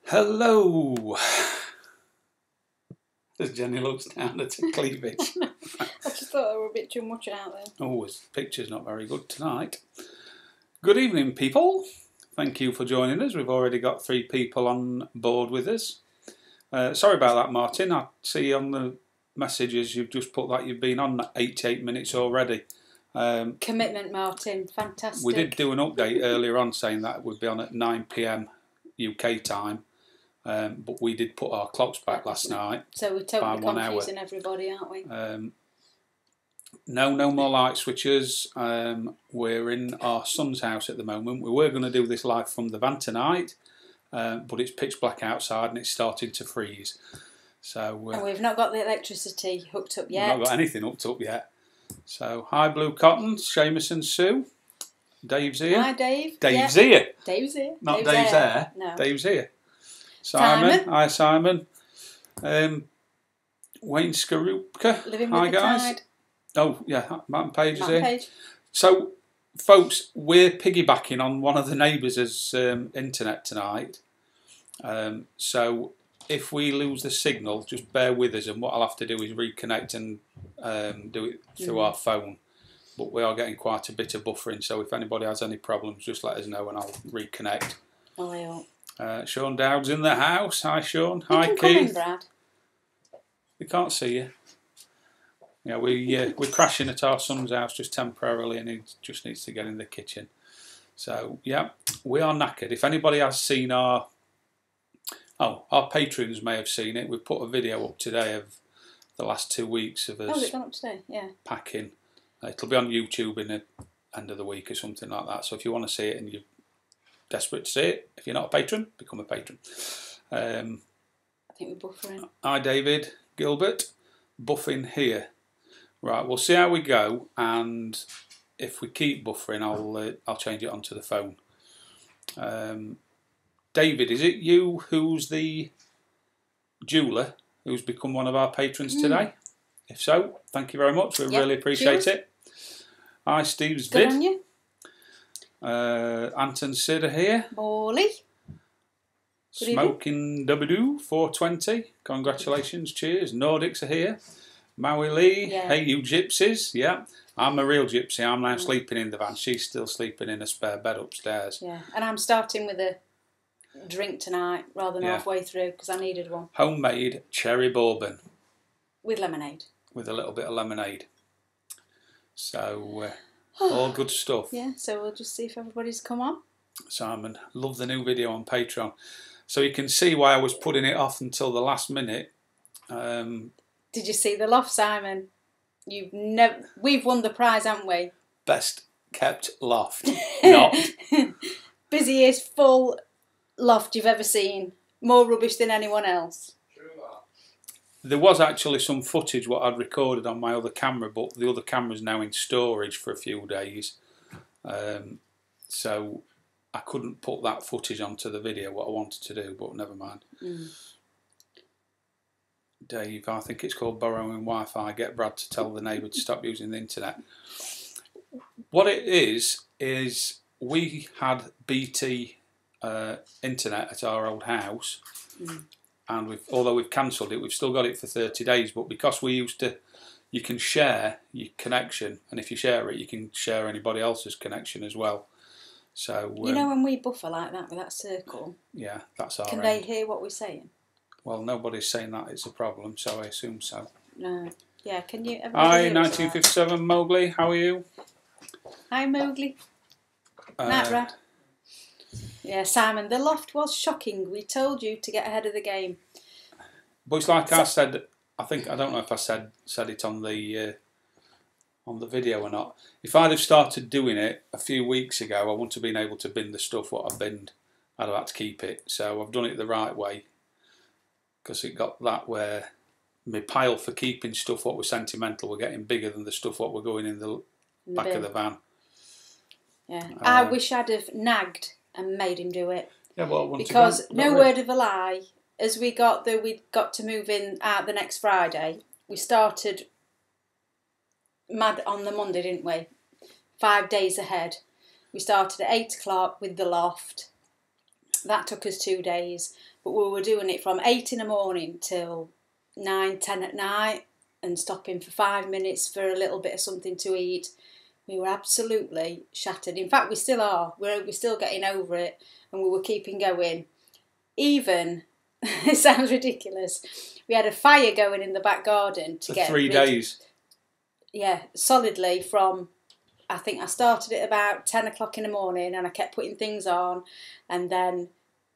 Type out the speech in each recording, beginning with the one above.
Hello. As Jenny looks down at her cleavage. I just thought there were a bit too much out there. Oh, his picture's not very good tonight. Good evening, people. Thank you for joining us. We've already got 3 people on board with us. Sorry about that, Martin. I see on the messages you've just put that you've been on 88 minutes already. Commitment, Martin. Fantastic. We did do an update earlier on saying that we'd be on at 9 PM UK time. But we did put our clocks back last night. So we're totally confusing everybody, aren't we? No more light switches. We're in our son's house at the moment. We were going to do this live from the van tonight, but it's pitch black outside and it's starting to freeze. So and we've not got the electricity hooked up yet. We've not got anything hooked up yet. So hi Blue Cotton, Seamus and Sue. Dave's here. Hi Dave. Dave's here. Dave's here. Not Dave's there. No. Dave's here. Simon. Hi Simon. Wayne Skarupka. Living hi with the guys. tide. Oh yeah, Martin Page is here. Page. So folks, we're piggybacking on one of the neighbours' internet tonight. So if we lose the signal, just bear with us, and what I'll have to do is reconnect and do it through our phone. But we are getting quite a bit of buffering, so if anybody has any problems, just let us know and I'll reconnect. Oh, I hope. Sean Dowd's in the house. Hi Sean. You Hi can Keith. come in, Brad. We can't see you. Yeah, we're crashing at our son's house just temporarily, and he just needs to get in the kitchen. So yeah, we are knackered. If anybody has seen our patrons may have seen it. We've put a video up today of the last 2 weeks of us. Oh, it's gone up today. Yeah. Packing. It'll be on YouTube in the end of the week or something like that. So if you want to see it and you're desperate to see it, if you're not a patron, become a patron. I think we're buffering. Hi David Gilbert, buffing here. Right, we'll see how we go, and if we keep buffering, I'll change it onto the phone. David, is it you who's the jeweller who's become one of our patrons today? If so, thank you very much. We really appreciate it. Hi, Steve's Good vid. on you. Anton Sid are here. Morley. Smoking Dubadoo 420. Congratulations. Cheers. Nordics are here. Maui Lee. Yeah. Hey, you gypsies. Yeah. I'm a real gypsy. I'm now sleeping in the van. She's still sleeping in a spare bed upstairs. Yeah. And I'm starting with a drink tonight rather than halfway through because I needed one. Homemade cherry bourbon. With lemonade. With a little bit of lemonade. So, all good stuff. Yeah, so we'll just see if everybody's come on. Simon, love the new video on Patreon. So you can see why I was putting it off until the last minute. Did you see the loft, Simon? We've won the prize, haven't we? Best kept loft. Not. Busiest full loft you've ever seen. More rubbish than anyone else. There was actually some footage what I'd recorded on my other camera, but the other camera's now in storage for a few days. So I couldn't put that footage onto the video, what I wanted to do, but never mind. Dave, I think it's called borrowing Wi-Fi. Get Brad to tell the neighbour to stop using the internet. What it is we had BT internet at our old house, and although we've cancelled it, we've still got it for 30 days. But because we used to, you can share your connection, and if you share it, you can share anybody else's connection as well. So you know when we buffer like that with that circle? Yeah, that's our. Can they hear what we're saying? Well, nobody's saying that it's a problem, so I assume so. No. Yeah, can you... Hi, 1957 Mowgli, how are you? Hi, Mowgli. Night, Brad. Yeah, Simon, the loft was shocking. We told you to get ahead of the game. But it's like I said, I don't know if I said it on the video or not. If I'd have started doing it a few weeks ago, I wouldn't have been able to bin the stuff what I've binned. I'd have had to keep it. So I've done it the right way. Because it got that where my pile for keeping stuff what was sentimental were getting bigger than the stuff what were going in the back of the van. Yeah, I wish I'd have nagged and made him do it. Yeah, well, because no word of a lie, as we got to move in the next Friday, we started mad on the Monday, didn't we? 5 days ahead. We started at 8 o'clock with the loft. That took us 2 days, but we were doing it from 8 in the morning till 9, 10 at night, and stopping for 5 minutes for a little bit of something to eat. We were absolutely shattered. In fact, we still are. We're still getting over it, and we were keeping going. Even, it sounds ridiculous, we had a fire going in the back garden to get 3 days. Yeah, solidly from, I think I started at about 10 o'clock in the morning, and I kept putting things on, and then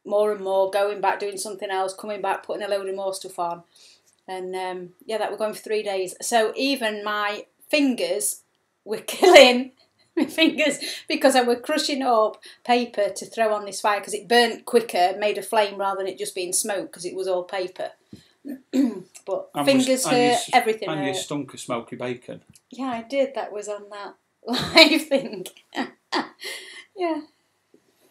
more and more, going back, doing something else, coming back, putting a load of more stuff on. And yeah, that we're going for 3 days. So even my fingers were killing my fingers because I was crushing up paper to throw on this fire because it burnt quicker, made a flame rather than it just being smoke because it was all paper. But fingers hurt, everything hurt. And you stunk of smoky bacon. Yeah, I did. That was on that live thing. Yeah.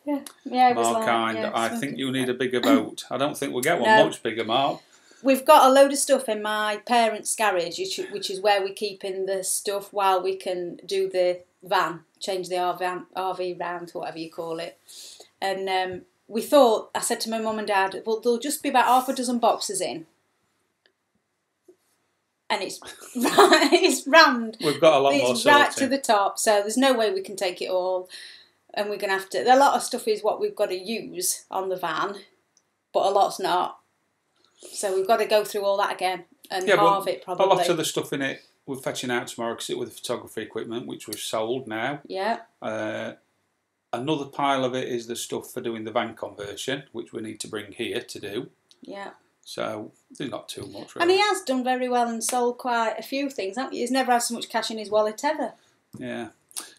Yeah, it was Mark Kind, I think you need a bigger boat. I don't think we'll get one much bigger, Mark. We've got a load of stuff in my parents' garage, which is where we're keeping the stuff while we can do the van, change the RV round, whatever you call it. And we thought, I said to my mum and dad, well, there'll just be about half a dozen boxes in. And it's rammed. We've got a lot more It's right to the top, so there's no way we can take it all. And we're going to have to... A lot of stuff is what we've got to use on the van, but a lot's not. So we've got to go through all that again and halve it probably. A lot of the stuff in it we're fetching out tomorrow because it's with the photography equipment, which we've sold now. Yeah. Another pile of it is the stuff for doing the van conversion, which we need to bring here to do. Yeah. So there's not too much really. And he has done very well and sold quite a few things, hasn't he? He's never had so much cash in his wallet ever. Yeah.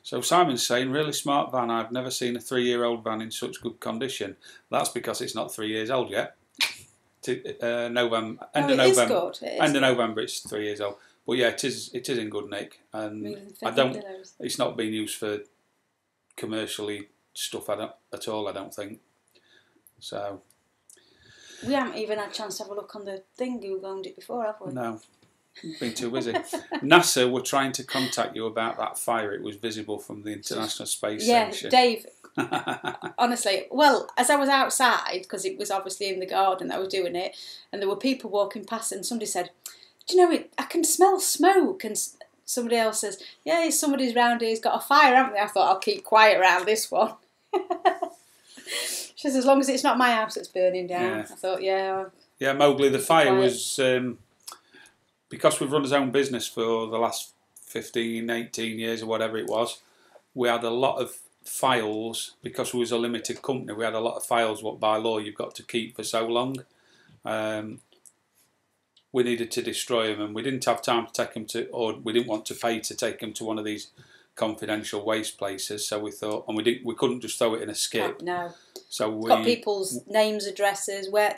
So Simon's saying, really smart van. I've never seen a 3-year-old van in such good condition. That's because it's not 3 years old yet. November, end of November. End of November, it's 3 years old. But yeah, it is in good nick, and it's not being used for commercially stuff at all. I don't think. So we haven't even had a chance to have a look on the thing who owned it before, have we? No, been too busy. NASA were trying to contact you about that fire. It was visible from the International Space Station. Yeah, Dave. Honestly, well, as I was outside, because it was obviously in the garden that I was doing it, and there were people walking past, and somebody said, do you know, I can smell smoke, and somebody else says, yeah, somebody's round here, he's got a fire, haven't they? I thought, I'll keep quiet around this one. She says, as long as it's not my house that's burning down. Yeah. I thought, yeah. Yeah, Mowgli, the fire was, because we've run his own business for the last 15, 18 years or whatever it was, we had a lot of files, because we was a limited company, we had a lot of files what by law you've got to keep for so long. We needed to destroy them, and we didn't have time to take them to, or we didn't want to pay to take them to one of these confidential waste places. So we thought, and we couldn't just throw it in a skip. No. So it's got people's names, addresses, where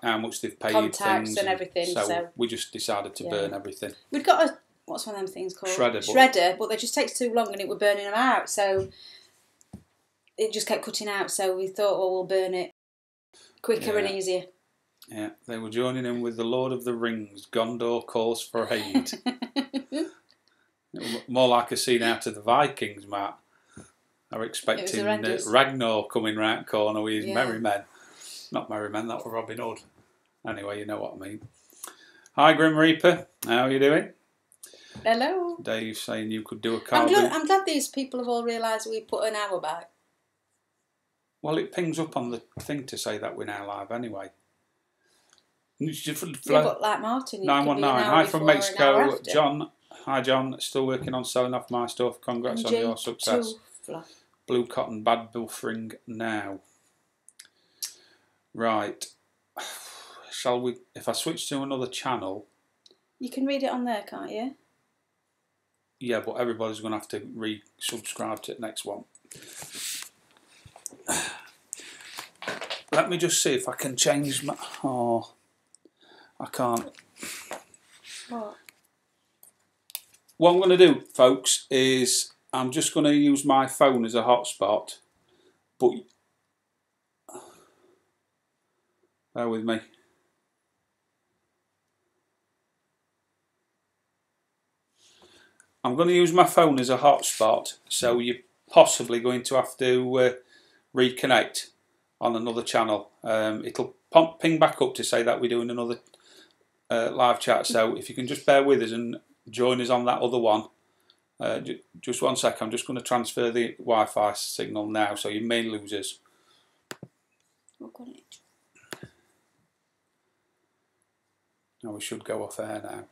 how much they've paid, contacts and everything. So we just decided to burn everything. We'd got a, what's one of them things called? Shredder. But they just takes too long, and it were burning them out. So it just kept cutting out. So we thought, well, we'll burn it quicker and easier. Yeah, they were joining in with the Lord of the Rings. Gondor calls for aid. More like a scene out of the Vikings, Matt. I were expecting Ragnar coming round the corner with his merry men. Not merry men, that were Robin Hood. Anyway, you know what I mean. Hi, Grim Reaper. How are you doing? Hello. Dave saying you could do a carbon. I'm glad these people have all realised we put an hour back. Well, it pings up on the thing to say that we're now live anyway. But like Martin, 919. Hi from Mexico, John. Hi, John. Still working on selling off my stuff. Congrats on your success. Blue cotton, bad buffering now. Right. Shall we? If I switch to another channel, you can read it on there, can't you? Yeah, but everybody's going to have to re-subscribe to the next one. Let me just see if I can change my. Oh. I can't. What I'm going to do, folks, is I'm just going to use my phone as a hotspot. But bear with me. I'm going to use my phone as a hotspot, so you're possibly going to have to reconnect on another channel. It'll ping back up to say that we're doing another live chat. So if you can just bear with us and join us on that other one. Just 1 sec. I'm just going to transfer the Wi-Fi signal now, so you may lose us. Now we should go off air now.